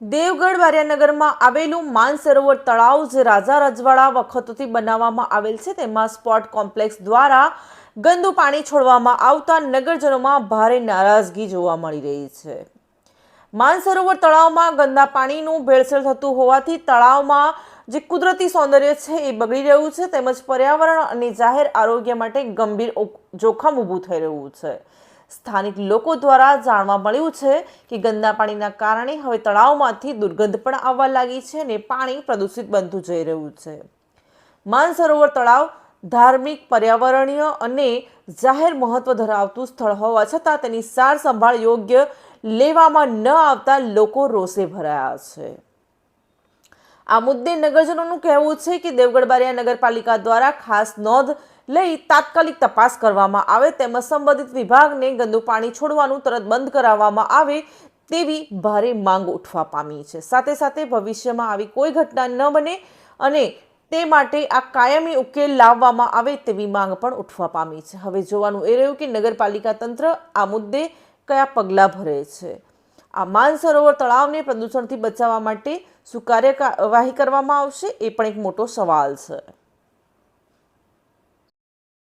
દેવગઢ બારિયાનગરમાં આવેલું માનસરોવર તળાવ જે રાજા રજવાડા વખતથી બનાવવામાં આવેલ છે, તેમાં સ્પોર્ટ કોમ્પ્લેક્સ દ્વારા ગંદુ પાણી છોડવામાં આવતા નગરજનોમાં ભારે નારાજગી જોવા મળી રહી છે। માનસરોવર તળાવમાં ગંદા પાણીનું ભેળસેળ થતું હોવાથી તળાવમાં જે કુદરતી સૌંદર્ય છે એ બગડી રહ્યું છે, તેમજ પર્યાવરણ અને જાહેર આરોગ્ય માટે ગંભીર જોખમ ઊભું થઈ રહ્યું છે। સ્થાનિક લોકો દ્વારા જાણવા મળ્યું છે કે ગંદા પાણીના કારણે હવે તળાવમાંથી દુર્ગંધ પણ આવવા લાગી છે અને પાણી પ્રદૂષિત બનતું જઈ રહ્યું છે। માનસરોવર તળાવ ધાર્મિક, પર્યાવરણીય અને જાહેર મહત્વ ધરાવતું સ્થળ હોવા છતાં તેની સાર સંભાળ યોગ્ય લેવામાં ન આવતા લોકો રોષે ભરાયા છે। આ મુદ્દે નગરજનોનું કહેવું છે કે દેવગઢ બારિયા નગરપાલિકા દ્વારા ખાસ નોંધ લઈ તાત્કાલિક તપાસ કરવામાં આવે તેમજ સંબંધિત વિભાગને ગંદુ પાણી છોડવાનું તરત બંધ કરાવવામાં આવે તેવી ભારે માંગ ઉઠવા પામી છે। સાથે સાથે ભવિષ્યમાં આવી કોઈ ઘટના ન બને અને તે માટે આ કાયમી ઉકેલ લાવવામાં આવે તેવી માંગ પણ ઉઠવા પામી છે। હવે જોવાનું એ રહ્યું કે નગરપાલિકા તંત્ર આ મુદ્દે કયા પગલાં ભરે છે। આ માનસરોવર તળાવને પ્રદૂષણથી બચાવવા માટે શું કાર્યવાહી કરવામાં આવશે એ પણ એક મોટો સવાલ છે।